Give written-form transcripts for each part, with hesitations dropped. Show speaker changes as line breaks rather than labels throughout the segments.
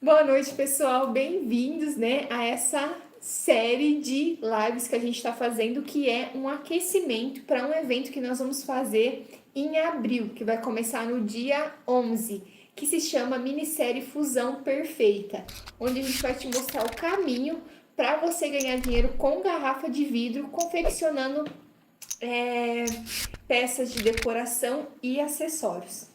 Boa noite, pessoal. Bem-vindos, a essa série de lives que a gente está fazendo, que é um aquecimento para um evento que nós vamos fazer em abril, que vai começar no dia 11, que se chama Minissérie Fusão Perfeita, onde a gente vai te mostrar o caminho para você ganhar dinheiro com garrafa de vidro, confeccionando peças de decoração e acessórios.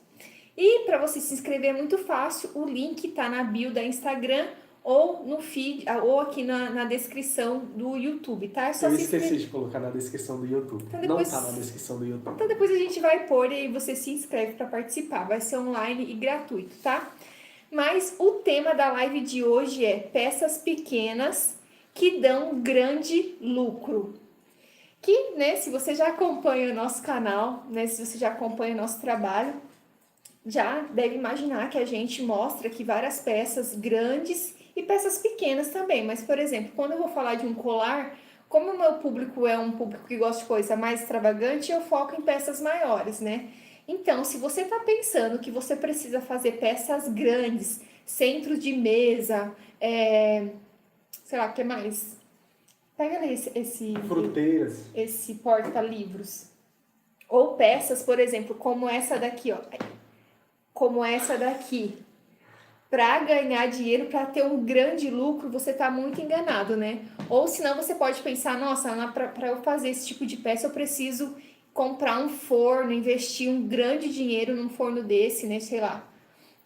E para você se inscrever é muito fácil, o link tá na bio da Instagram ou no feed, ou aqui na descrição do YouTube, tá? É só
Eu
se
esqueci
inscrever.
de colocar na descrição do YouTube.
Então
Não
depois,
tá na descrição do YouTube.
então depois a gente vai pôr e aí você se inscreve para participar. Vai ser online e gratuito, tá? Mas o tema da live de hoje é peças pequenas que dão grande lucro. Que, se você já acompanha o nosso canal, se você já acompanha o nosso trabalho, já deve imaginar que a gente mostra aqui várias peças grandes e peças pequenas também. Mas, por exemplo, quando eu vou falar de um colar, como o meu público é um público que gosta de coisa mais extravagante, eu foco em peças maiores, né? Então, se você está pensando que você precisa fazer peças grandes, centros de mesa, sei lá, o que mais? Pega ali
Fruteiras.
esse porta-livros. Ou peças, por exemplo, como essa daqui, ó. Como essa daqui. Para ganhar dinheiro, para ter um grande lucro, você está muito enganado, né? Ou senão você pode pensar, nossa, para eu fazer esse tipo de peça, eu preciso comprar um forno, investir um grande dinheiro num forno desse, né? Sei lá.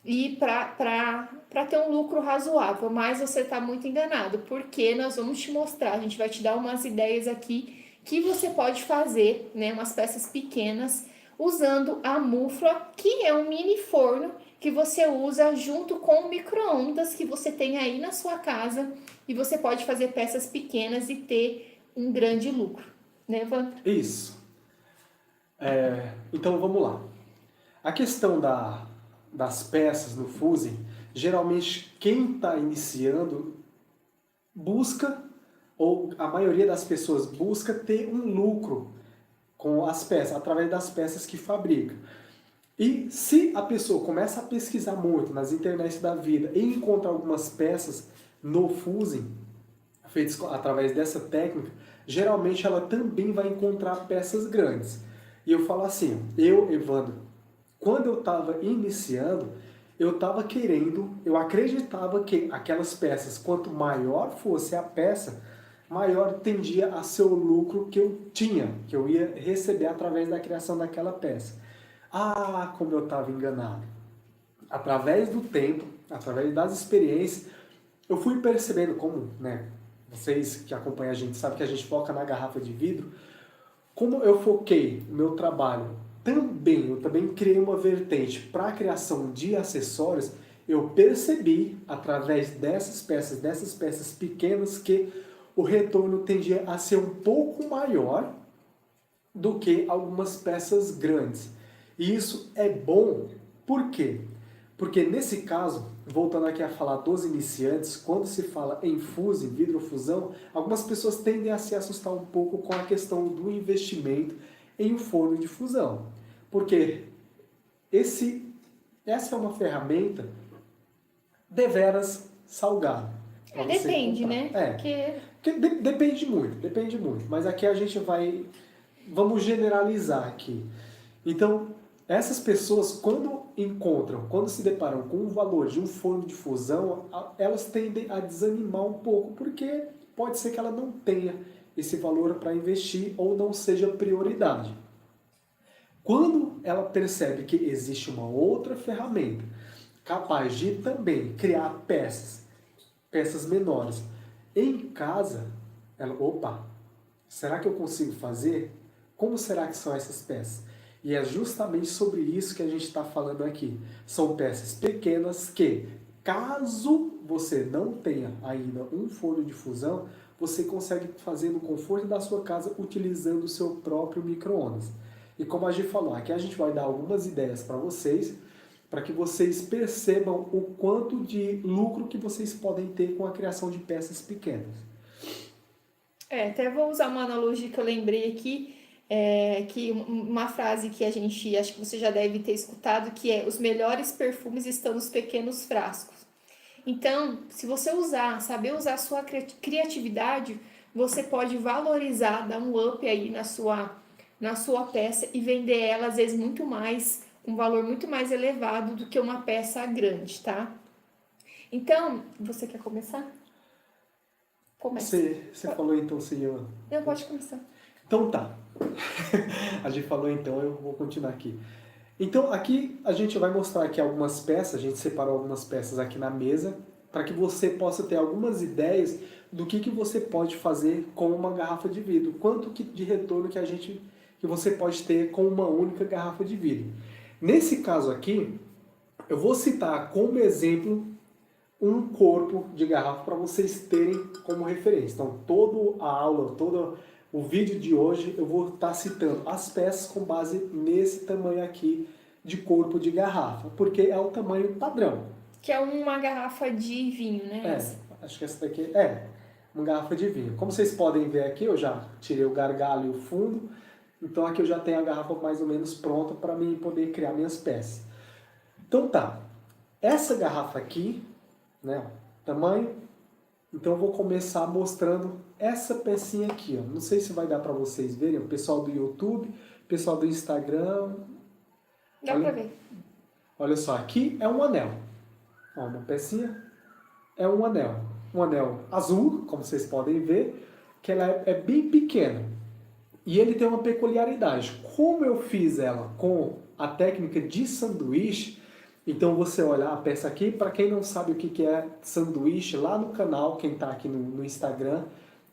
E para ter um lucro razoável, mas você está muito enganado, porque nós vamos te mostrar, a gente vai te dar umas ideias aqui que você pode fazer, né? Umas peças pequenas usando a mufla, que é um mini forno que você usa junto com o micro-ondas que você tem aí na sua casa, e você pode fazer peças pequenas e ter um grande lucro, né, Evandro?
Isso. Então vamos lá. A questão das peças no fusing, geralmente quem está iniciando busca, ou a maioria das pessoas busca ter um lucro com as peças, através das peças que fabrica. E se a pessoa começa a pesquisar muito nas internets da vida e encontra algumas peças no fusing, feitas através dessa técnica, geralmente ela também vai encontrar peças grandes. E eu falo assim, Evandro, quando eu estava iniciando, eu acreditava que aquelas peças, quanto maior fosse a peça, maior tendia a ser o lucro que eu tinha, que eu ia receber através da criação daquela peça. Ah, como eu estava enganado. Através do tempo, através das experiências, eu fui percebendo como, né, vocês que acompanham a gente sabem que a gente foca na garrafa de vidro, como eu foquei o meu trabalho eu também criei uma vertente para a criação de acessórios, eu percebi, através dessas peças pequenas, que o retorno tendia a ser um pouco maior do que algumas peças grandes. E isso é bom, por quê? Porque nesse caso, voltando aqui a falar dos iniciantes, quando se fala em fusing, vidrofusão, algumas pessoas tendem a se assustar um pouco com a questão do investimento em um forno de fusão. Porque essa é uma ferramenta deveras salgada.
Depende, né?
Depende muito. Mas aqui a gente vamos generalizar aqui. Então, essas pessoas, quando se deparam com o valor de um forno de fusão, elas tendem a desanimar um pouco, porque pode ser que ela não tenha esse valor para investir ou não seja prioridade. Quando ela percebe que existe uma outra ferramenta capaz de também criar peças menores em casa, opa, será que eu consigo fazer? Como será que são essas peças? E é justamente sobre isso que a gente está falando aqui. São peças pequenas que, caso você não tenha ainda um forno de fusão, você consegue fazer no conforto da sua casa utilizando o seu próprio micro-ondas. E como a gente falou, aqui a gente vai dar algumas ideias para que vocês percebam o quanto de lucro que vocês podem ter com a criação de peças pequenas.
Até vou usar uma analogia que eu lembrei aqui, que uma frase que acho que você já deve ter escutado, que é: os melhores perfumes estão nos pequenos frascos. Então, se você saber usar a sua criatividade, você pode valorizar, dar um up aí na sua peça e vender ela, às vezes, muito mais, um valor muito mais elevado do que uma peça grande, tá? Então, você quer começar? Comece.
Você falou então, senhor.
Não, pode começar.
Então tá. A gente falou então, eu vou continuar aqui. Então aqui a gente vai mostrar aqui algumas peças, a gente separou algumas peças aqui na mesa, para que você possa ter algumas ideias do que você pode fazer com uma garrafa de vidro, quanto de retorno que você pode ter com uma única garrafa de vidro. Nesse caso aqui, eu vou citar como exemplo um corpo de garrafa para vocês terem como referência. Então, toda a aula, todo o vídeo de hoje, eu vou estar citando as peças com base nesse tamanho aqui de corpo de garrafa, porque é o tamanho padrão.
Que é uma garrafa de vinho, né?
Acho que essa daqui é uma garrafa de vinho. Como vocês podem ver aqui, eu já tirei o gargalo e o fundo, então aqui eu já tenho a garrafa mais ou menos pronta para mim poder criar minhas peças. Então tá, essa garrafa aqui, né, tamanho, então eu vou começar mostrando essa pecinha aqui, ó. Não sei se vai dar para vocês verem, o pessoal do YouTube, o pessoal do Instagram.
Dá para ver.
Olha só, aqui é um anel. Ó, uma pecinha é um anel. Um anel azul, como vocês podem ver, que ela é bem pequena. E ele tem uma peculiaridade. Como eu fiz ela com a técnica de sanduíche, então você olhar a peça aqui, para quem não sabe o que é sanduíche, lá no canal, quem está aqui no Instagram,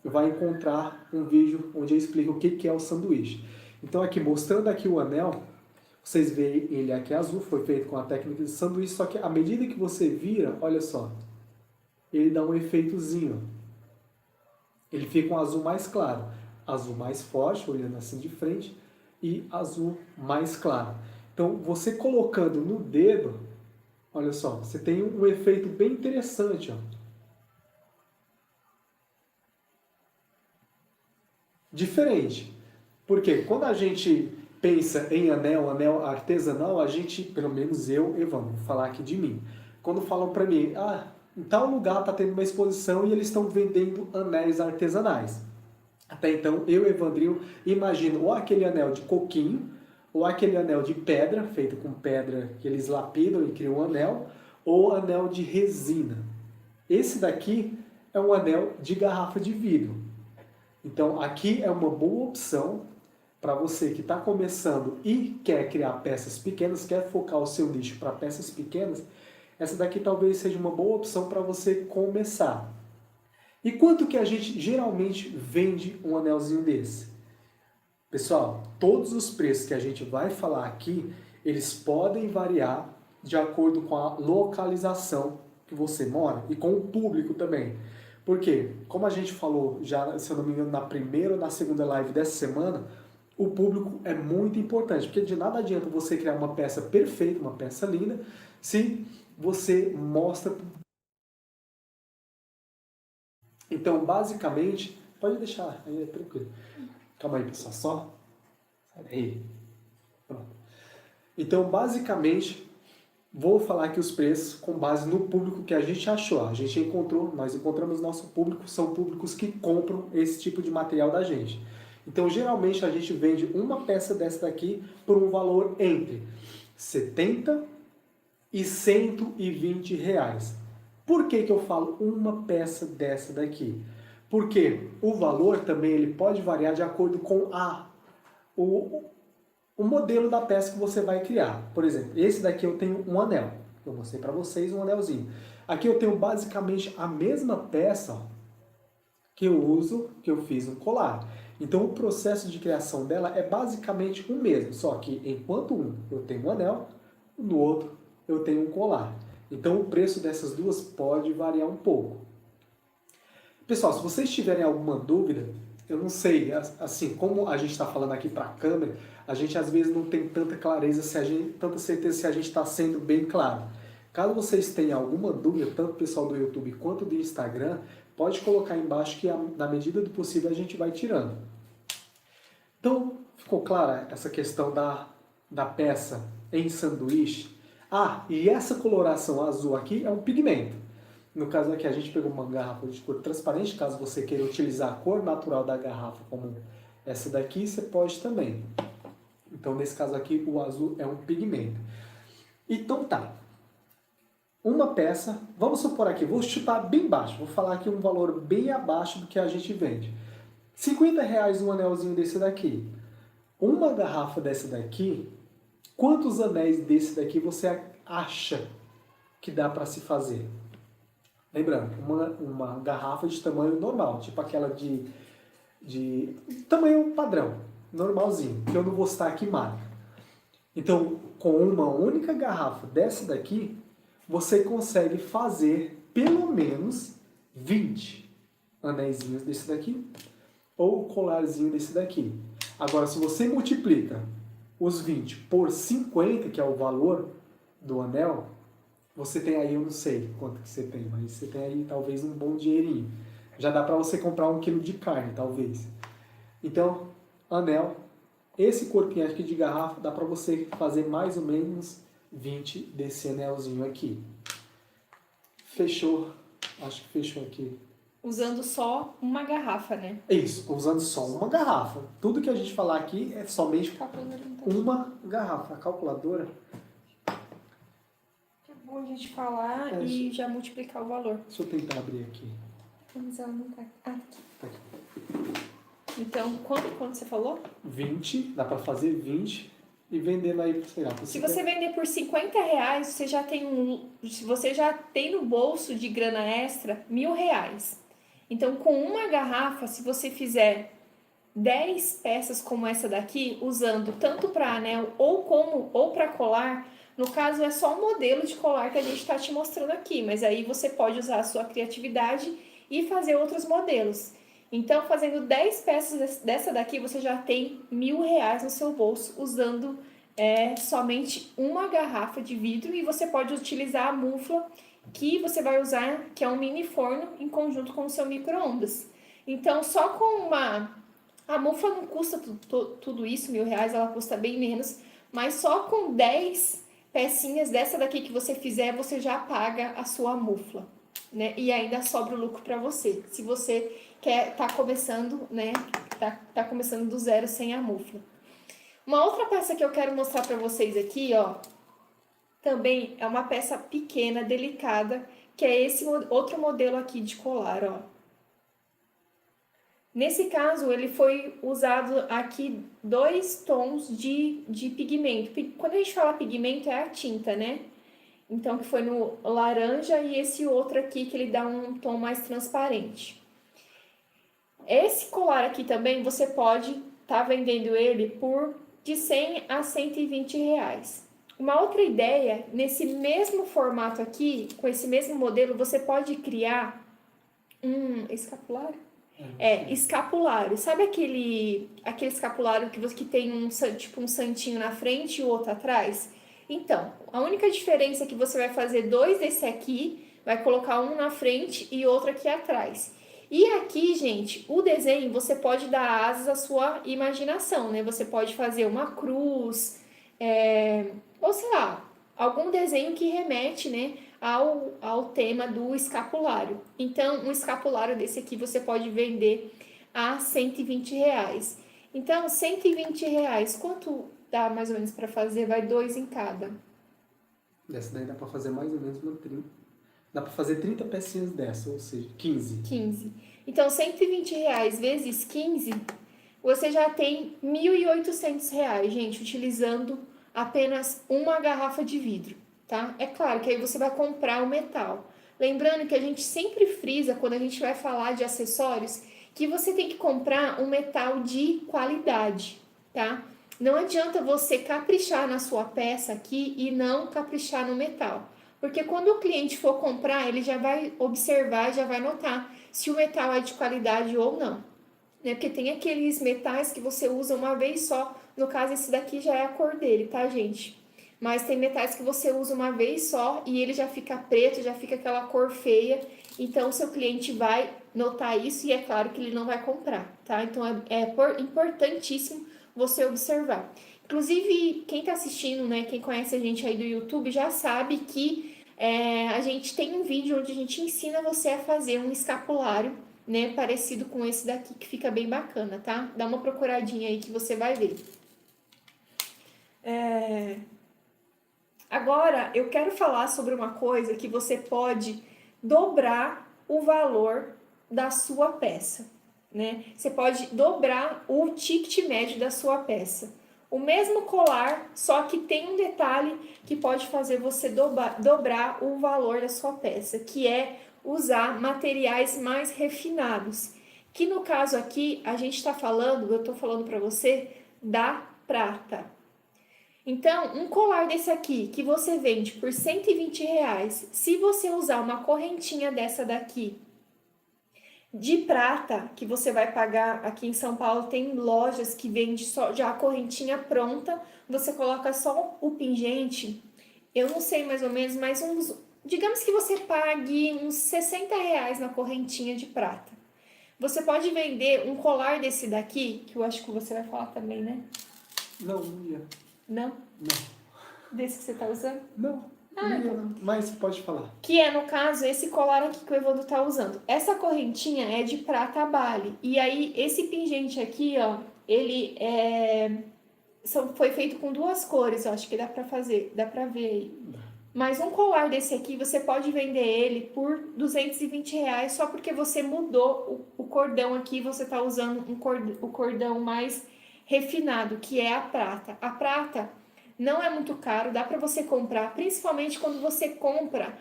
vai encontrar um vídeo onde eu explico o que é o sanduíche. Então aqui, mostrando aqui o anel, vocês veem ele aqui azul, foi feito com a técnica de sanduíche, só que à medida que você vira, olha só, ele dá um efeitozinho. Ele fica um azul mais claro, azul mais forte, olhando assim de frente, e azul mais claro. Então, você colocando no dedo, olha só, você tem um efeito bem interessante, ó. Diferente. Porque quando a gente pensa em anel artesanal, a gente, pelo menos eu, Evandro, vou falar aqui de mim. Quando falam para mim, em tal lugar está tendo uma exposição e eles estão vendendo anéis artesanais. Até então, eu, Evandrinho, imagino ou aquele anel de coquinho, ou aquele anel de pedra, feito com pedra que eles lapidam e criam um anel, ou anel de resina. Esse daqui é um anel de garrafa de vidro. Então, aqui é uma boa opção para você que está começando e quer criar peças pequenas, quer focar o seu nicho para peças pequenas, essa daqui talvez seja uma boa opção para você começar. E quanto que a gente geralmente vende um anelzinho desse? Pessoal, todos os preços que a gente vai falar aqui, eles podem variar de acordo com a localização que você mora e com o público também. Porque, como a gente falou já, se eu não me engano, na primeira ou na segunda live dessa semana, o público é muito importante, porque de nada adianta você criar uma peça perfeita, uma peça linda, se você mostra. Então, basicamente, pode deixar, aí é tranquilo. Calma aí, pessoal, só. Sai daí. Pronto. Então, basicamente, vou falar aqui os preços com base no público que a gente achou. A gente encontrou, nós encontramos nosso público, são públicos que compram esse tipo de material da gente. Então, geralmente, a gente vende uma peça dessa daqui por um valor entre 70 e 120 reais. Por que eu falo uma peça dessa daqui? Porque o valor também ele pode variar de acordo com o modelo da peça que você vai criar. Por exemplo, esse daqui eu tenho um anel. Eu mostrei para vocês um anelzinho. Aqui eu tenho basicamente a mesma peça, ó, que eu uso, que eu fiz um colar. Então o processo de criação dela é basicamente o mesmo, só que enquanto eu tenho um anel, no outro eu tenho um colar. Então o preço dessas duas pode variar um pouco. Pessoal, se vocês tiverem alguma dúvida, eu não sei, assim, como a gente está falando aqui para a câmera, a gente às vezes não tem tanta clareza, tanta certeza se a gente está sendo bem claro. Caso vocês tenham alguma dúvida, tanto o pessoal do YouTube quanto do Instagram, pode colocar aí embaixo que na medida do possível a gente vai tirando. Então, ficou clara essa questão da peça em sanduíche? E essa coloração azul aqui é um pigmento. No caso aqui, a gente pegou uma garrafa de cor transparente. Caso você queira utilizar a cor natural da garrafa, como essa daqui, você pode também. Então, nesse caso aqui, o azul é um pigmento. Então tá. Uma peça, vamos supor aqui, vou chutar bem baixo, vou falar aqui um valor bem abaixo do que a gente vende. R$ 50 um anelzinho desse daqui. Uma garrafa dessa daqui, quantos anéis desse daqui você acha que dá para se fazer? Lembrando, uma garrafa de tamanho normal, tipo aquela de tamanho padrão, normalzinho, que eu não vou citar aqui marca. Então, com uma única garrafa dessa daqui, você consegue fazer pelo menos 20 anéisinhos desse daqui ou colarzinho desse daqui. Agora, se você multiplica os 20 por 50, que é o valor do anel, você tem aí, eu não sei quanto que você tem, mas você tem aí talvez um bom dinheirinho. Já dá para você comprar 1 quilo de carne, talvez. Então, anel, esse corpinho aqui de garrafa, dá para você fazer mais ou menos 20 desse anelzinho aqui. Fechou. Acho que fechou aqui.
Usando só uma garrafa, né?
Isso, usando só uma garrafa. Tudo que a gente falar aqui é somente uma garrafa. A calculadora...
É bom a gente falar e já multiplicar o valor.
Deixa eu tentar abrir aqui.
Mas ela não tá aqui.
Tá aqui.
Então, quanto você falou?
20, dá para fazer 20 e vendendo aí, sei lá.
Se você vender por R$ 50, você já tem você já tem no bolso de grana extra R$ 1.000. Então, com uma garrafa, se você fizer 10 peças como essa daqui, usando tanto para anel ou para colar, no caso é só um modelo de colar que a gente está te mostrando aqui, mas aí você pode usar a sua criatividade e fazer outros modelos. Então, fazendo 10 peças dessa daqui, você já tem R$ 1.000 no seu bolso, usando somente uma garrafa de vidro, e você pode utilizar a mufla que você vai usar, que é um mini forno, em conjunto com o seu micro-ondas. Então, só com a mufla não custa tudo isso, R$ 1.000, ela custa bem menos, mas só com 10 pecinhas dessa daqui que você fizer, você já paga a sua mufla, né? E ainda sobra o lucro para você. Se você tá começando, né? Tá começando do zero sem a mufla. Uma outra peça que eu quero mostrar para vocês aqui, ó, também é uma peça pequena, delicada, que é esse outro modelo aqui de colar, ó. Nesse caso, ele foi usado aqui 2 tons de pigmento. Quando a gente fala pigmento, é a tinta, né? Então, que foi no laranja e esse outro aqui, que ele dá um tom mais transparente. Esse colar aqui também, você pode estar vendendo ele por de R$ 100 a R$ 120. Uma outra ideia, nesse mesmo formato aqui, com esse mesmo modelo, você pode criar um escapulário? Escapulário. Sabe aquele escapulário que tem tipo um santinho na frente e o outro atrás? Então, a única diferença é que você vai fazer 2 desse aqui, vai colocar um na frente e outro aqui atrás. E aqui, gente, o desenho, você pode dar asas à sua imaginação, né? Você pode fazer uma cruz, ou sei lá, algum desenho que remete, né, ao tema do escapulário. Então, um escapulário desse aqui você pode vender a R$ 120. Então, R$ 120, quanto dá mais ou menos para fazer? Vai 2 em cada.
Dessa daí dá para fazer mais ou menos uma 30. Dá para fazer 30 pecinhas dessa, ou seja, 15.
15. Então, R$ 120 vezes 15, você já tem R$ 1.800, gente, utilizando apenas uma garrafa de vidro, tá? É claro que aí você vai comprar o metal. Lembrando que a gente sempre frisa, quando a gente vai falar de acessórios, que você tem que comprar um metal de qualidade, tá? Não adianta você caprichar na sua peça aqui e não caprichar no metal. Porque quando o cliente for comprar, ele já vai observar, já vai notar se o metal é de qualidade ou não. Né? Porque tem aqueles metais que você usa uma vez só. No caso, esse daqui já é a cor dele, tá, gente? Mas tem metais que você usa uma vez só e ele já fica preto, já fica aquela cor feia. Então, o seu cliente vai notar isso e é claro que ele não vai comprar, tá? Então, é importantíssimo você observar. Inclusive, quem tá assistindo, né, quem conhece a gente aí do YouTube, já sabe que A gente tem um vídeo onde a gente ensina você a fazer um escapulário, né, parecido com esse daqui, que fica bem bacana, tá? Dá uma procuradinha aí que você vai ver. Agora, eu quero falar sobre uma coisa que você pode dobrar o valor da sua peça, né? Você pode dobrar o ticket médio da sua peça. O mesmo colar, só que tem um detalhe que pode fazer você dobrar o valor da sua peça, que é usar materiais mais refinados. Que no caso aqui, a gente está falando, eu estou falando para você, da prata. Então, um colar desse aqui, que você vende por R$ 120, se você usar uma correntinha dessa daqui, de prata, que você vai pagar, aqui em São Paulo tem lojas que vende só já a correntinha pronta, você coloca só o pingente, eu não sei mais ou menos, mas digamos que você pague uns R$ 60 na correntinha de prata. Você pode vender um colar desse daqui, que eu acho que você vai falar também, né?
Não, não ia.
Não?
Não.
Desse que você tá usando?
Não.
Então.
Mas pode falar.
Que é, no caso, esse colar aqui que o Evandro tá usando. Essa correntinha é de prata Bali. E aí, esse pingente aqui, ó, ele foi feito com duas cores, eu acho que dá pra fazer, dá pra ver aí. Mas um colar desse aqui, você pode vender ele por R$ 220 só porque você mudou o cordão aqui, você tá usando o cordão mais refinado, que é a prata. A prata não é muito caro, dá para você comprar, principalmente quando você compra,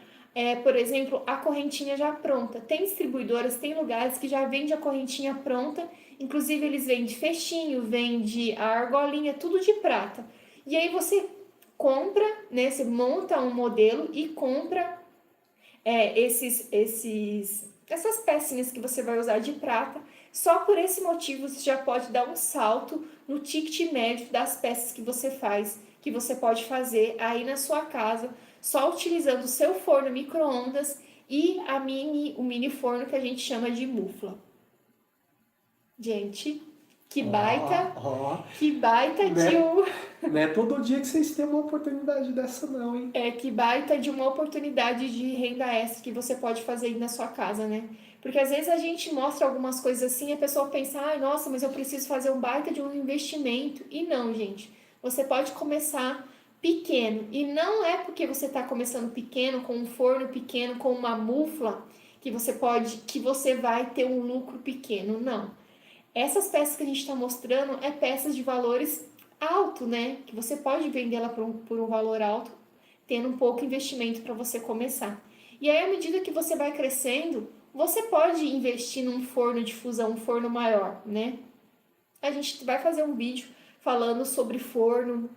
por exemplo, a correntinha já pronta. Tem distribuidoras, tem lugares que já vende a correntinha pronta, inclusive eles vendem fechinho, vende a argolinha, tudo de prata. E aí você compra, né? Você monta um modelo e compra essas pecinhas que você vai usar de prata. Só por esse motivo você já pode dar um salto no ticket médio das peças que você faz, que você pode fazer aí na sua casa, só utilizando o seu forno micro-ondas e o mini forno que a gente chama de mufla. Gente, que baita
Né?
de um...
Não é todo dia que vocês têm uma oportunidade dessa não, hein?
Que baita de uma oportunidade de renda extra que você pode fazer aí na sua casa, né? Porque às vezes a gente mostra algumas coisas assim e a pessoa pensa, ai, nossa, mas eu preciso fazer um baita de um investimento. E não, gente. Você pode começar pequeno. E não é porque você está começando pequeno, com um forno pequeno, com uma mufla, que você vai ter um lucro pequeno. Não. Essas peças que a gente está mostrando é peças de valores alto, né? Que você pode vendê-la por um valor alto, tendo um pouco investimento para você começar. E aí, à medida que você vai crescendo, você pode investir num forno de fusão, um forno maior, né? A gente vai fazer um vídeo falando sobre forno,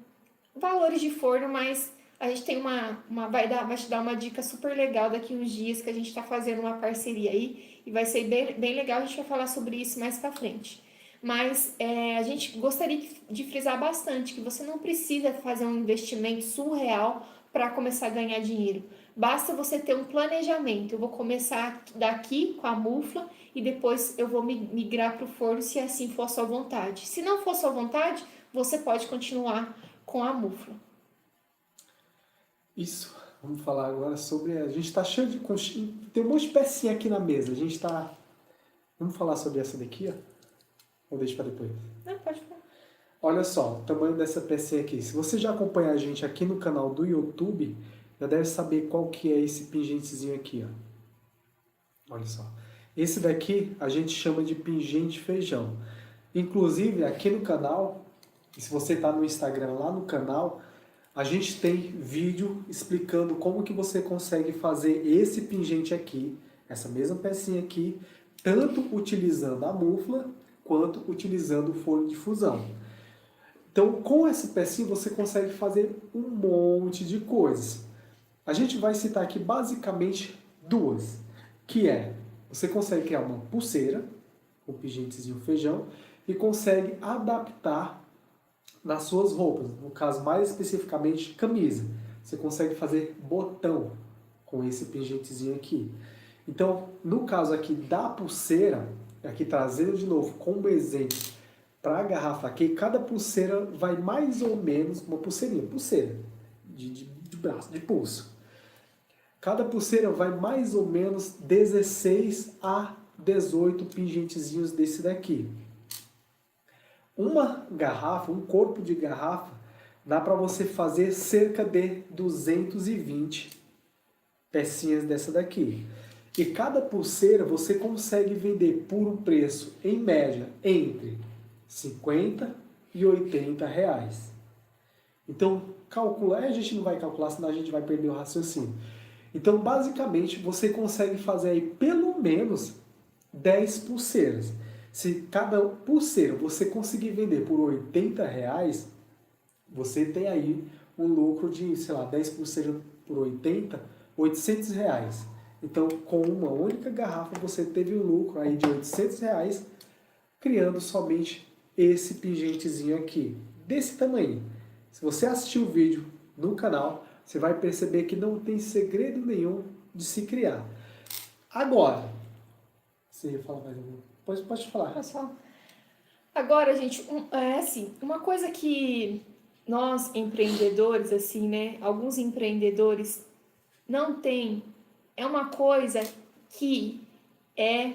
valores de forno, mas a gente tem vai te dar uma dica super legal daqui uns dias que a gente está fazendo uma parceria aí e vai ser bem legal, a gente vai falar sobre isso mais para frente. Mas a gente gostaria de frisar bastante que você não precisa fazer um investimento surreal para começar a ganhar dinheiro. Basta você ter um planejamento. Eu vou começar daqui com a mufla e depois eu vou migrar para o forno se assim for a sua vontade. Se não for a sua vontade, você pode continuar com a mufla.
Isso. Vamos falar agora sobre... A gente está cheio de... Tem um monte de pecinha aqui na mesa. A gente está... Vamos falar sobre essa daqui, ó? Ou deixa para depois?
Não, pode falar.
Olha só, o tamanho dessa pecinha aqui. Se você já acompanha a gente aqui no canal do YouTube, já deve saber qual que é esse pingentezinho aqui, ó. Olha só. Esse daqui a gente chama de pingente feijão. Inclusive, aqui no canal, e se você está no Instagram lá no canal, a gente tem vídeo explicando como que você consegue fazer esse pingente aqui, essa mesma pecinha aqui, tanto utilizando a mufla, quanto utilizando o forno de fusão. Então, com essa pecinha você consegue fazer um monte de coisas. A gente vai citar aqui basicamente duas, que é, você consegue criar uma pulseira, um pingentezinho feijão, e consegue adaptar nas suas roupas, no caso mais especificamente camisa. Você consegue fazer botão com esse pingentezinho aqui. Então, no caso aqui da pulseira, aqui trazendo de novo como exemplo para a garrafa aqui, cada pulseira vai mais ou menos, uma pulseirinha, pulseira de braço, de pulso. Cada pulseira vai mais ou menos 16 a 18 pingentezinhos desse daqui. Uma garrafa, um corpo de garrafa, dá para você fazer cerca de 220 pecinhas dessa daqui. E cada pulseira você consegue vender por um preço, em média, entre 50 e 80 reais. Então, calcular, a gente não vai calcular, senão a gente vai perder o raciocínio. Então, basicamente, você consegue fazer aí pelo menos 10 pulseiras. Se cada pulseira você conseguir vender por 80 reais, você tem aí um lucro de, sei lá, 10 pulseiras por 80, 800 reais. Então, com uma única garrafa, você teve um lucro aí de 800 reais, criando somente esse pingentezinho aqui, desse tamanho. Se você assistir o vídeo no canal, você vai perceber que não tem segredo nenhum de se criar. Agora, você ia falar mais alguma coisa? Pode falar.
Pessoal, agora, gente, assim, uma coisa que nós empreendedores, assim, né, alguns empreendedores não têm, é uma coisa que é,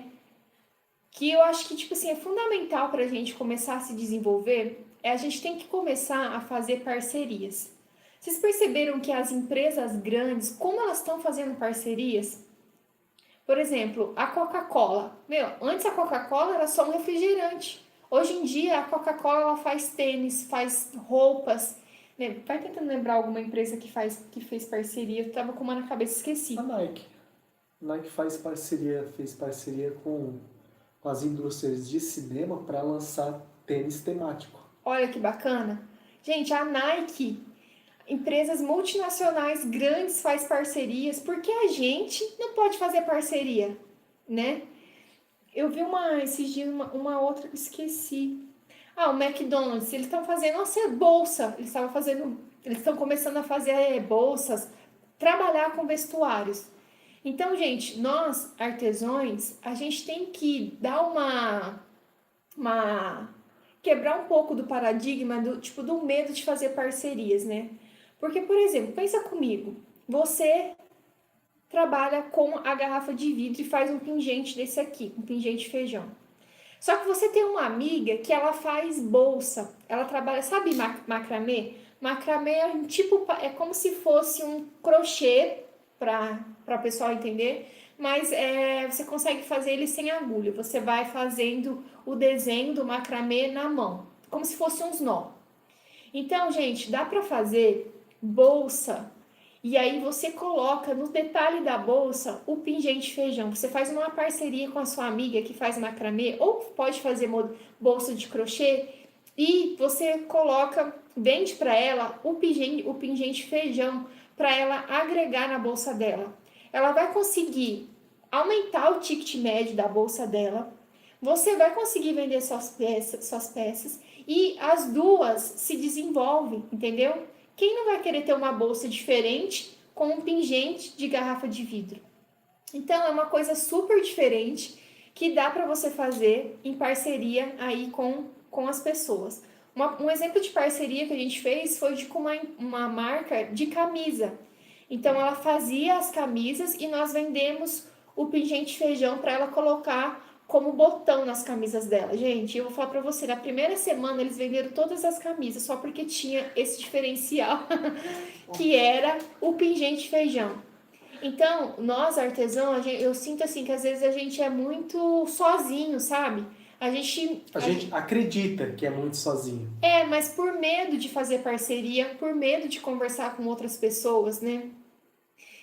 que eu acho que, tipo assim, é fundamental para a gente começar a se desenvolver, a gente tem que começar a fazer parcerias. Vocês perceberam que as empresas grandes, como elas estão fazendo parcerias? Por exemplo, a Coca-Cola. Meu, antes a Coca-Cola era só um refrigerante. Hoje em dia a Coca-Cola ela faz tênis, faz roupas. Né? Vai tentando lembrar alguma empresa que fez parceria. Eu tava com uma na cabeça, esqueci.
A Nike. A Nike fez parceria com as indústrias de cinema para lançar tênis temático.
Olha que bacana. Gente, a Nike, empresas multinacionais grandes faz parcerias, porque a gente não pode fazer parceria, né? Eu vi esses dias uma outra que esqueci. Ah, o McDonald's, eles estão fazendo, nossa, bolsa. Eles estão começando a fazer bolsas, trabalhar com vestuários. Então, gente, nós, artesãos, a gente tem que dar uma quebrar um pouco do paradigma do medo de fazer parcerias, né? Porque, por exemplo, pensa comigo, você trabalha com a garrafa de vidro e faz um pingente desse aqui, um pingente feijão. Só que você tem uma amiga que ela faz bolsa, ela trabalha, sabe macramê? Macramê é um tipo, é como se fosse um crochê, para o pessoal entender, mas você consegue fazer ele sem agulha, você vai fazendo o desenho do macramê na mão, como se fosse uns nó. Então, gente, dá para fazer bolsa e aí você coloca no detalhe da bolsa o pingente feijão. Você faz uma parceria com a sua amiga que faz macramê ou pode fazer bolsa de crochê e você coloca, vende para ela o pingente feijão para ela agregar na bolsa dela. Ela vai conseguir aumentar o ticket médio da bolsa dela. Você vai conseguir vender suas peças e as duas se desenvolvem, entendeu? Quem não vai querer ter uma bolsa diferente com um pingente de garrafa de vidro? Então é uma coisa super diferente que dá para você fazer em parceria aí com as pessoas. Um exemplo de parceria que a gente fez foi com uma marca de camisa. Então ela fazia as camisas e nós vendemos o pingente feijão para ela colocar como botão nas camisas dela. Gente, eu vou falar pra você, na primeira semana eles venderam todas as camisas, só porque tinha esse diferencial, que era o pingente feijão. Então, nós artesãos, eu sinto assim, que às vezes a gente é muito sozinho, sabe?
A gente acredita que é muito sozinho.
Mas por medo de fazer parceria, por medo de conversar com outras pessoas, né?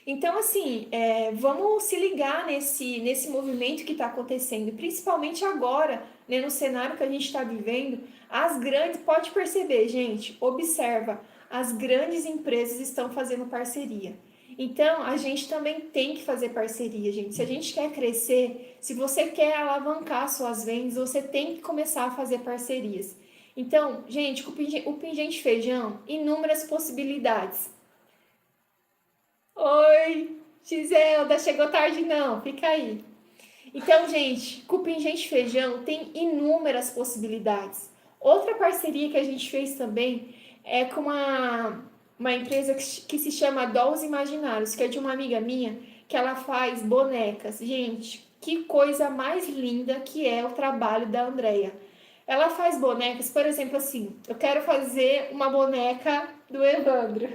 Então, assim, vamos se ligar nesse movimento que está acontecendo, principalmente agora, né, no cenário que a gente está vivendo. As grandes, pode perceber, gente, observa, as grandes empresas estão fazendo parceria. Então, a gente também tem que fazer parceria, gente. Se a gente quer crescer, se você quer alavancar suas vendas, você tem que começar a fazer parcerias. Então, gente, o pingente feijão, inúmeras possibilidades. Oi, Giselda, chegou tarde não, fica aí. Então, gente, com o pingente feijão tem inúmeras possibilidades. Outra parceria que a gente fez também é com uma empresa que se chama Dolls Imaginários, que é de uma amiga minha, que ela faz bonecas. Gente, que coisa mais linda que é o trabalho da Andrea. Ela faz bonecas, por exemplo, assim, eu quero fazer uma boneca do Evandro.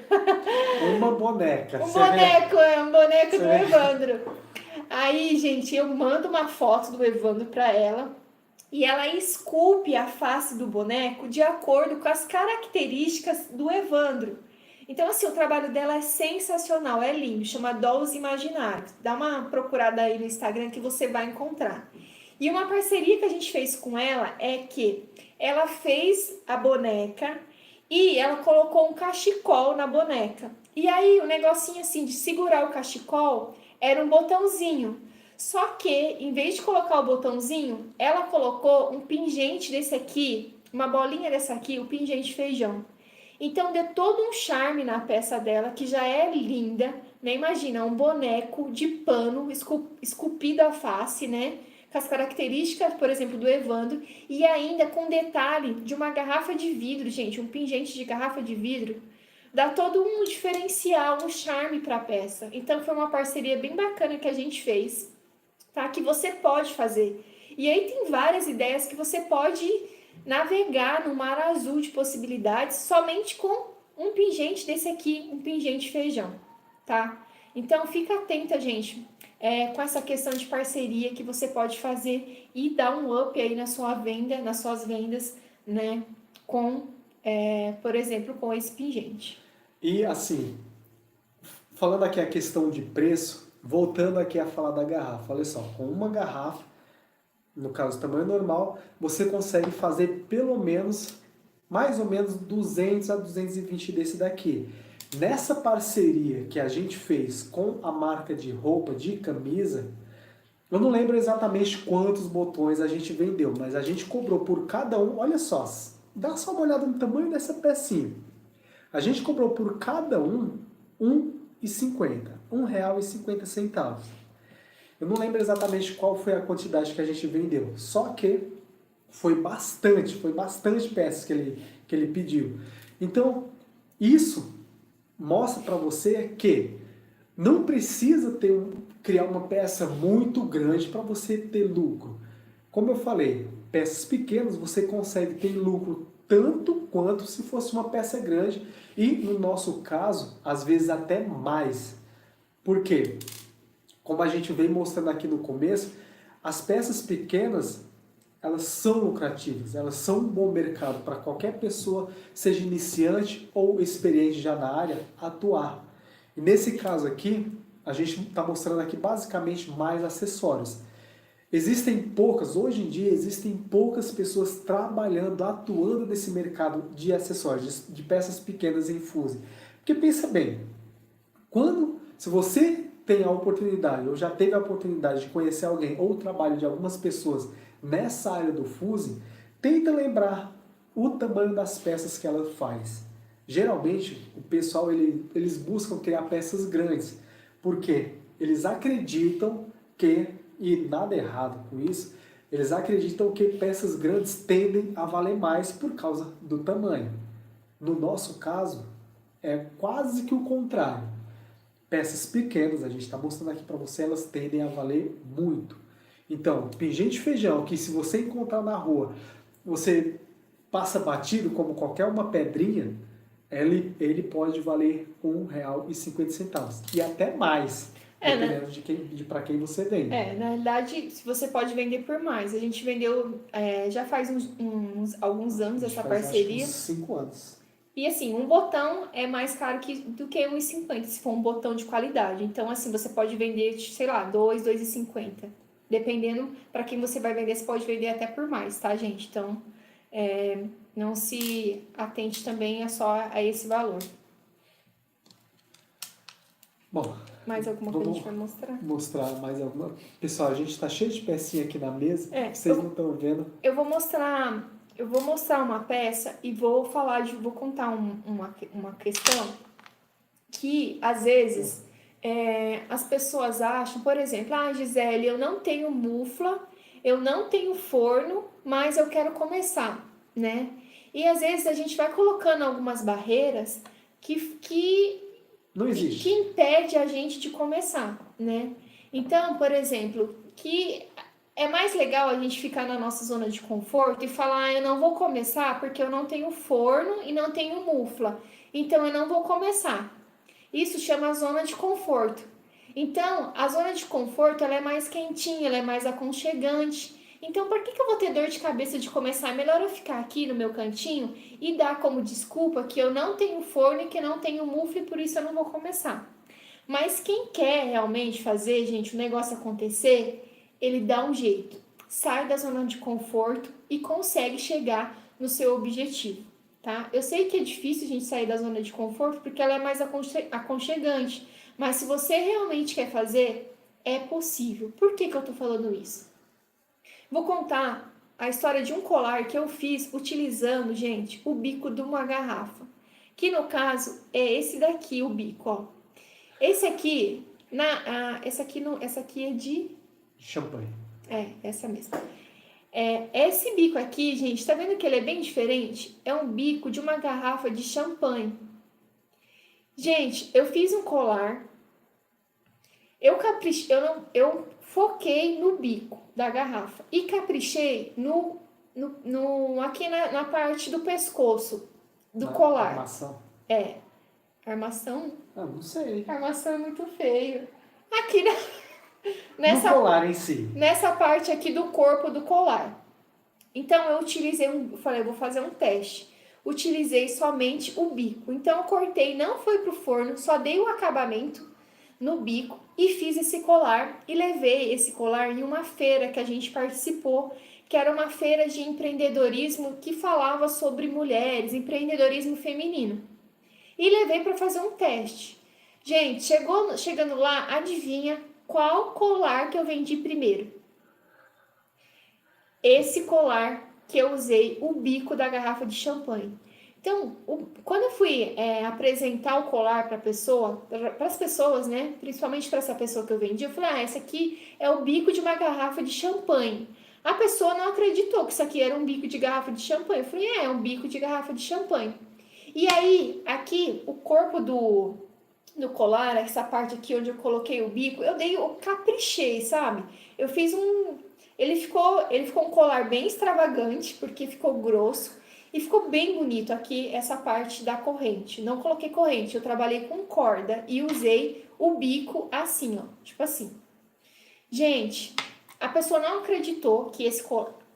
Uma boneca.
Um boneco do Evandro. Aí, gente, eu mando uma foto do Evandro para ela e ela esculpe a face do boneco de acordo com as características do Evandro. Então, assim, o trabalho dela é sensacional, é lindo, chama Dolls Imaginários. Dá uma procurada aí no Instagram que você vai encontrar. E uma parceria que a gente fez com ela é que ela fez a boneca e ela colocou um cachecol na boneca. E aí, o negocinho assim de segurar o cachecol era um botãozinho. Só que, em vez de colocar o botãozinho, ela colocou um pingente desse aqui, uma bolinha dessa aqui, o pingente feijão. Então, deu todo um charme na peça dela, que já é linda, né? Imagina, um boneco de pano esculpido a face, né? Com as características, por exemplo, do Evandro, e ainda com detalhe de uma garrafa de vidro, gente, um pingente de garrafa de vidro, dá todo um diferencial, um charme para a peça. Então, foi uma parceria bem bacana que a gente fez, tá? Que você pode fazer. E aí tem várias ideias que você pode navegar no mar azul de possibilidades somente com um pingente desse aqui, um pingente feijão, tá? Então fica atenta, gente, com essa questão de parceria que você pode fazer e dar um up aí na sua venda, nas suas vendas, né? Com, por exemplo, com esse pingente.
E assim, falando aqui a questão de preço, voltando aqui a falar da garrafa, olha só, com uma garrafa, no caso tamanho normal, você consegue fazer pelo menos, mais ou menos 200 a 220 desse daqui. Nessa parceria que a gente fez com a marca de roupa, de camisa, eu não lembro exatamente quantos botões a gente vendeu, mas a gente cobrou por cada um, olha só, dá só uma olhada no tamanho dessa pecinha. A gente cobrou por cada um R$1,50, R$1,50. Eu não lembro exatamente qual foi a quantidade que a gente vendeu, só que foi bastante peças que ele pediu. Então, isso mostra para você que não precisa criar uma peça muito grande para você ter lucro. Como eu falei, peças pequenas você consegue ter lucro tanto quanto se fosse uma peça grande e, no nosso caso, às vezes até mais. Por quê? Como a gente vem mostrando aqui no começo, as peças pequenas, elas são lucrativas, elas são um bom mercado para qualquer pessoa, seja iniciante ou experiente já na área, atuar. E nesse caso aqui, a gente está mostrando aqui basicamente mais acessórios. Hoje em dia, existem poucas pessoas trabalhando, atuando nesse mercado de acessórios, de peças pequenas em fuse. Porque pensa bem, se você tem a oportunidade, ou já teve a oportunidade de conhecer alguém, ou o trabalho de algumas pessoas nessa área do fuse, tenta lembrar o tamanho das peças que ela faz. Geralmente, o pessoal eles buscam criar peças grandes, porque eles acreditam que, e nada errado com isso, eles acreditam que peças grandes tendem a valer mais por causa do tamanho. No nosso caso, é quase que o contrário. Peças pequenas, a gente está mostrando aqui para você, elas tendem a valer muito. Então, pingente feijão, que se você encontrar na rua, você passa batido como qualquer uma pedrinha, ele pode valer R$1,50 e até mais, dependendo de para quem você vende.
Na realidade, você pode vender por mais. A gente vendeu já faz alguns anos essa parceria.
Acho uns 5 anos.
E assim, um botão é mais caro do que R$1,50, se for um botão de qualidade. Então, assim, você pode vender, sei lá, R$2,50. Dependendo para quem você vai vender, você pode vender até por mais, tá, gente? Então, não se atente também só a esse valor.
Bom,
mais alguma coisa a gente vai mostrar?
Mostrar mais alguma. Pessoal, a gente está cheio de pecinha aqui na mesa, vocês não estão vendo.
Eu vou mostrar uma peça e vou contar uma questão que, às vezes, as pessoas acham, por exemplo, Gisele, eu não tenho mufla, eu não tenho forno, mas eu quero começar, né? E, às vezes, a gente vai colocando algumas barreiras que
Não
que
existe.
impede a gente de começar, né? Então, por exemplo, que é mais legal a gente ficar na nossa zona de conforto e falar, eu não vou começar porque eu não tenho forno e não tenho mufla, então eu não vou começar. Isso chama zona de conforto. Então, a zona de conforto ela é mais quentinha, ela é mais aconchegante. Então, por que eu vou ter dor de cabeça de começar? É melhor eu ficar aqui no meu cantinho e dar como desculpa que eu não tenho forno e que não tenho mufle, por isso eu não vou começar. Mas quem quer realmente fazer, gente, o negócio acontecer, ele dá um jeito. Sai da zona de conforto e consegue chegar no seu objetivo, tá? Eu sei que é difícil a gente sair da zona de conforto porque ela é mais aconchegante, mas se você realmente quer fazer, é possível. Por que eu tô falando isso? Vou contar a história de um colar que eu fiz utilizando, gente, o bico de uma garrafa. Que no caso é esse daqui, o bico, ó. Esse aqui, essa aqui é de.
Champanhe.
Essa mesmo. Esse bico aqui, gente, tá vendo que ele é bem diferente? É um bico de uma garrafa de champanhe. Gente, eu fiz um colar. Eu caprichei, eu foquei no bico da garrafa e caprichei aqui na parte do pescoço do colar.
Armação.
Armação?
Não sei.
Armação é muito feio. Aqui
No colar em si.
nessa parte aqui do corpo do colar. Então eu utilizei eu falei, eu vou fazer um teste. Utilizei somente o bico. Então eu cortei, não foi pro forno, só dei o acabamento no bico e fiz esse colar e levei esse colar em uma feira que a gente participou, que era uma feira de empreendedorismo que falava sobre mulheres, empreendedorismo feminino. E levei para fazer um teste. Gente, chegando lá, adivinha qual colar que eu vendi primeiro? Esse colar que eu usei, o bico da garrafa de champanhe. Então, quando eu fui apresentar o colar para as pessoas, né, principalmente para essa pessoa que eu vendi, eu falei, esse aqui é o bico de uma garrafa de champanhe. A pessoa não acreditou que isso aqui era um bico de garrafa de champanhe. Eu falei, é um bico de garrafa de champanhe. E aí, aqui, o corpo do colar, essa parte aqui onde eu coloquei o bico, eu caprichei, sabe? Eu fiz ele ficou um colar bem extravagante, porque ficou grosso. E ficou bem bonito aqui essa parte da corrente. Não coloquei corrente, eu trabalhei com corda e usei o bico assim, ó. Tipo assim. Gente, a pessoa não acreditou que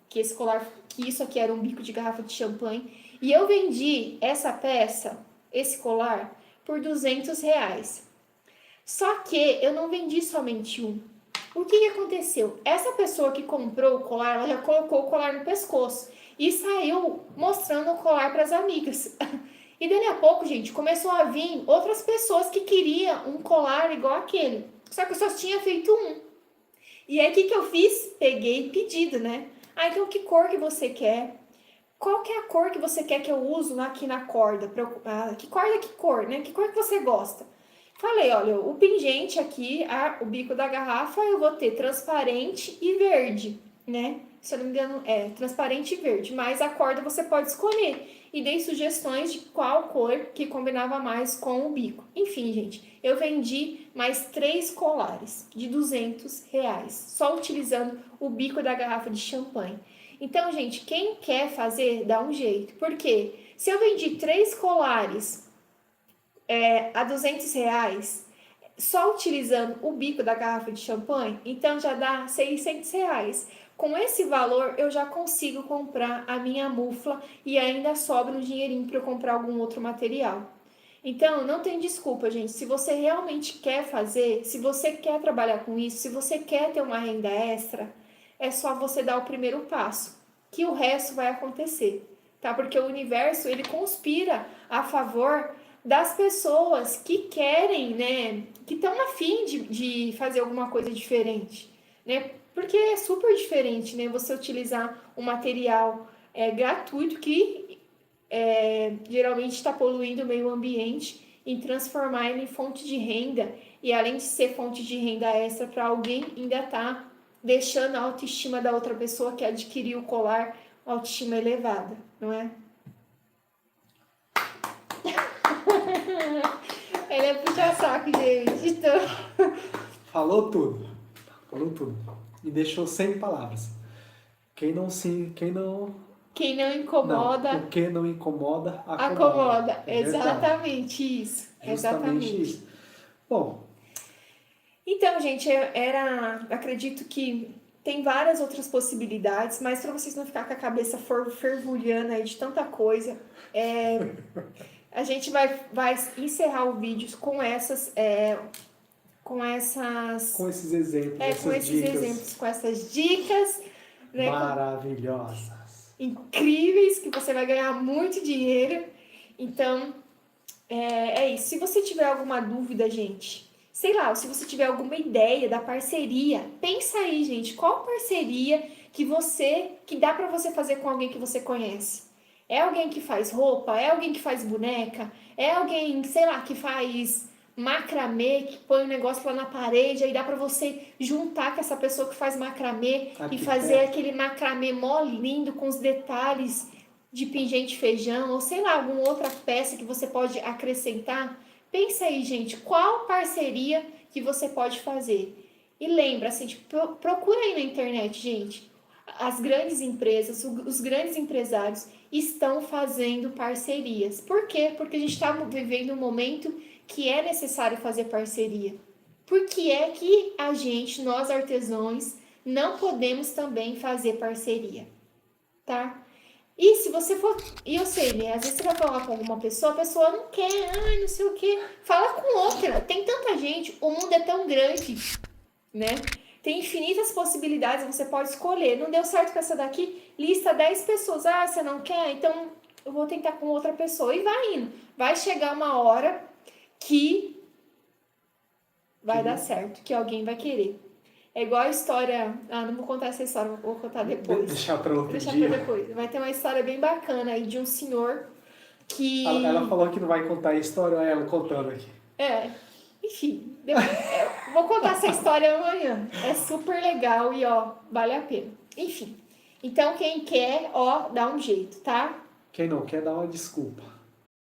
que isso aqui era um bico de garrafa de champanhe. E eu vendi essa peça, esse colar, por R$ 200. Só que eu não vendi somente um. O que aconteceu? Essa pessoa que comprou o colar, ela já colocou o colar no pescoço e saiu mostrando o colar para as amigas. E dali a pouco, gente, começou a vir outras pessoas que queriam um colar igual aquele. Só que eu só tinha feito um. E aí, o que eu fiz? Peguei pedido, né? Então, que cor que você quer? Qual que é a cor que você quer que eu use aqui na corda? Que cor, né? Que cor que você gosta? Falei, olha, o pingente aqui, o bico da garrafa, eu vou ter transparente e verde, né? Se eu não me engano, é transparente e verde, mas a corda você pode escolher. E dei sugestões de qual cor que combinava mais com o bico. Enfim, gente, eu vendi mais 3 colares de R$ 200, só utilizando o bico da garrafa de champanhe. Então, gente, quem quer fazer, dá um jeito. Por quê? Se eu vendi 3 colares a R$ 200, só utilizando o bico da garrafa de champanhe, então já dá R$ 600. Com esse valor, eu já consigo comprar a minha mufla e ainda sobra um dinheirinho para eu comprar algum outro material. Então, não tem desculpa, gente. Se você realmente quer fazer, se você quer trabalhar com isso, se você quer ter uma renda extra, é só você dar o primeiro passo, que o resto vai acontecer, tá? Porque o universo, ele conspira a favor das pessoas que querem, né, que estão afim de fazer alguma coisa diferente, né? Porque é super diferente, né, você utilizar um material gratuito que geralmente está poluindo o meio ambiente e transformar ele em fonte de renda, e além de ser fonte de renda extra para alguém, ainda tá deixando a autoestima da outra pessoa que adquiriu o colar, autoestima elevada, não é? Ele é puxa-saco, gente. Então,
Falou tudo. Falou tudo. Me deixou sem palavras. Quem não se. Quem não.
quem não
Não.
incomoda,
O que não incomoda,
acomoda.
É verdade.
Exatamente isso.
Justamente
Exatamente.
isso. Bom,
Então, gente, acredito que tem várias outras possibilidades, mas para vocês não ficar com a cabeça fervulhando aí de tanta coisa, a gente vai encerrar o vídeo com essas, com essas,
com esses exemplos,
com
essas
esses
dicas
exemplos, com essas dicas, né,
maravilhosas.
incríveis que você vai ganhar muito dinheiro. Então, é isso. Se você tiver alguma dúvida, gente, sei lá, se você tiver alguma ideia da parceria, pensa aí, gente, qual parceria que dá pra você fazer com alguém que você conhece? É alguém que faz roupa? É alguém que faz boneca? É alguém, sei lá, que faz macramê, que põe um negócio lá na parede, aí dá pra você juntar com essa pessoa que faz macramê e fazer aquele macramê mó lindo com os detalhes de pingente feijão, ou sei lá, alguma outra peça que você pode acrescentar. Pensa aí, gente, qual parceria que você pode fazer? E lembra, assim, tipo, procura aí na internet, gente. As grandes empresas, os grandes empresários estão fazendo parcerias. Por quê? Porque a gente está vivendo um momento que é necessário fazer parceria. Por que é que a gente, nós artesãos, não podemos também fazer parceria, tá? E se você for. E eu sei, né? Às vezes você vai falar com alguma pessoa, a pessoa não quer, ai, não sei o quê. Fala com outra. Tem tanta gente, o mundo é tão grande, né? Tem infinitas possibilidades, você pode escolher. Não deu certo com essa daqui, lista 10 pessoas. Ah, você não quer? Então eu vou tentar com outra pessoa. E vai indo. Vai chegar uma hora que vai dar certo, que alguém vai querer. É igual a história. Ah, não vou contar essa história, vou contar depois.
Deixar para outro
Deixa
dia.
pra depois. Vai ter uma história bem bacana aí de um senhor que.
Ela falou que não vai contar a história, olha ela contando aqui.
Enfim, vou contar essa história amanhã. É super legal e ó, vale a pena. Enfim. Então, quem quer, ó, dá um jeito, tá?
Quem não quer, dá uma desculpa.